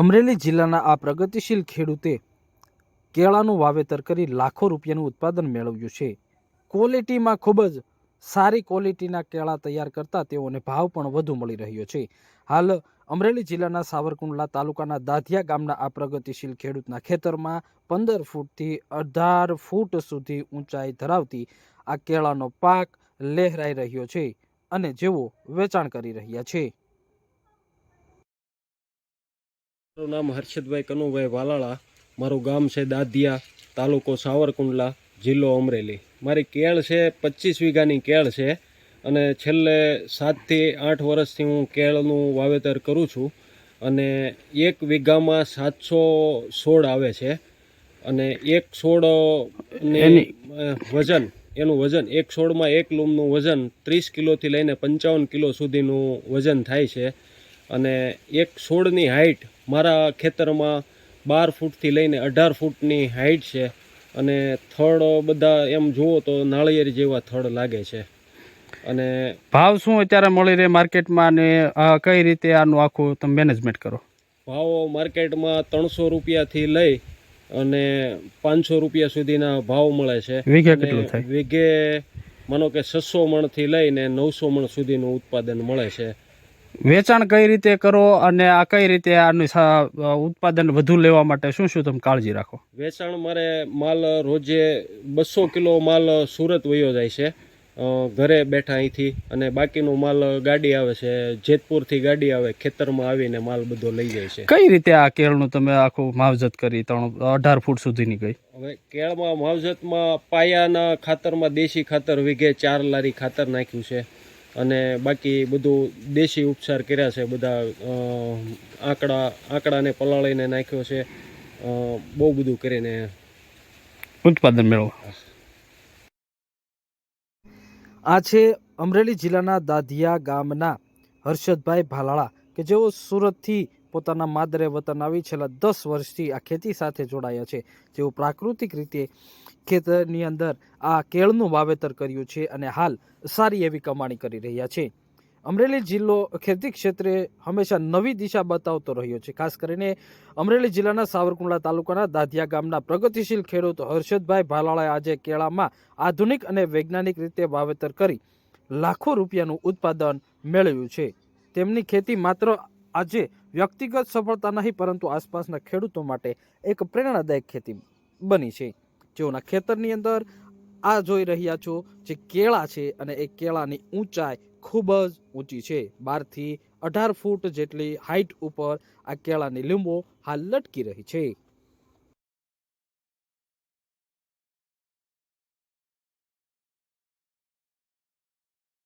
અમરેલી જિલ્લાના આ પ્રગતિશીલ ખેડૂતે કેળાનું વાવેતર કરી લાખો રૂપિયાનું ઉત્પાદન મેળવ્યું છે. ક્વોલિટીમાં ખૂબ જ સારી ક્વોલિટીના કેળા તૈયાર કરતા તેઓને ભાવ પણ વધુ મળી રહ્યો છે. હાલ અમરેલી જિલ્લાના સાવરકુંડલા તાલુકાના દાધિયા ગામના આ પ્રગતિશીલ ખેડૂતના ખેતરમાં 15 ફૂટથી 18 ફૂટ સુધી ઊંચાઈ ધરાવતી આ કેળાનો પાક લહેરાઈ રહ્યો છે અને જેઓ વેચાણ કરી રહ્યા છે. મારું નામ હર્ષદભાઈ કનુભાઈ વાલાળા. મારું ગામ છે દાધિયા, તાલુકો સાવરકુંડલા, જિલ્લો અમરેલી. મારી કેળ છે 25 વીઘાની કેળ છે અને છેલ્લે 7 થી 8 વર્ષથી હું કેળનું વાવેતર કરું છું અને 1 વીઘામાં 700 છોડ આવે છે અને એક છોડને એનું વજન એક છોડમાં એક લૂમનું વજન 30 કિલોથી લઈને 55 કિલો સુધીનું વજન થાય છે અને એક છોડની હાઇટ મારા ખેતરમાં 12 ફૂટથી લઈને 18 ફૂટની હાઇટ છે અને થડ બધા એમ જુઓ તો નાળિયેર જેવા થડ લાગે છે. અને ભાવ શું અત્યારે મળી રહે માર્કેટમાં અને કઈ રીતે આનું આખું તમે મેનેજમેન્ટ કરો? ભાવ માર્કેટમાં 300 રૂપિયાથી લઈ અને 500 રૂપિયા સુધીના ભાવ મળે છે. વીઘે કેટલું થાય? વીઘે માનો કે 600 મણથી લઈને 900 મણ સુધીનું ઉત્પાદન મળે છે. વેચાણ કઈ રીતે કરો અને આ કઈ રીતે આનું ઉત્પાદન વધુ લેવા માટે શું શું તમે કાળજી રાખો? વેચાણ મારે માલ રોજે 200 કિલો માલ સુરત વયો જાય છે ઘરે બેઠા અહીંથી, અને બાકીનો માલ ગાડી આવે છે, જેતપુરથી ગાડી આવે, ખેતરમાં આવીને માલ બધો લઈ જાય છે. કઈ રીતે આ કેળનું તમે આખું માવજત કરી 18 ફૂટ સુધીની ગઈ? હવે કેળમાં માવજતમાં પાયાના ખાતરમાં દેશી ખાતર વીઘે 4 લારી ખાતર નાખ્યું છે અને બાકી બધું દેશી ઉપચાર કર્યા છે. બધા આંકડાને પલાળીને નાખ્યો છે. બહુ બધું કરીને ઉત્પાદન મેળવો. આ છે અમરેલી જિલ્લાના દાધિયા ગામના હર્ષદભાઈ ભાલાળા કે જેઓ સુરતથી પોતાના માદરે વતન આવી છેલ્લા 10 વર્ષથી આ ખેતી સાથે જોડાયા છે. જેઓ પ્રાકૃતિક રીતે ખેતરની અંદર આ કેળનું વાવેતર કર્યું છે અને હાલ સારી એવી કમાણી કરી રહ્યા છે. અમરેલી જિલ્લો ખેતી ક્ષેત્રે હંમેશા નવી દિશા બતાવતો રહ્યો છે. ખાસ કરીને અમરેલી જિલ્લાના સાવરકુંડલા તાલુકાના દાધિયા ગામના પ્રગતિશીલ ખેડૂત હર્ષદભાઈ ભાલાળાએ આજે કેળામાં આધુનિક અને વૈજ્ઞાનિક રીતે વાવેતર કરી લાખો રૂપિયાનું ઉત્પાદન મેળવ્યું છે. તેમની ખેતી માત્ર આજે વ્યક્તિગત સફળતા નહીં પરંતુ આસપાસના ખેડૂતો માટે એક પ્રેરણાદાયક ખેતી બની છે. જેઓના ખેતરની અંદર આ જોઈ રહ્યા છો જે કેળા છે અને એ કેળાની ઊંચાઈ ખૂબ જ ઊંચી છે. 12 થી 18 ફૂટ જેટલી હાઈટ ઉપર આ કેળાની લીંબો હાલ લટકી રહી છે.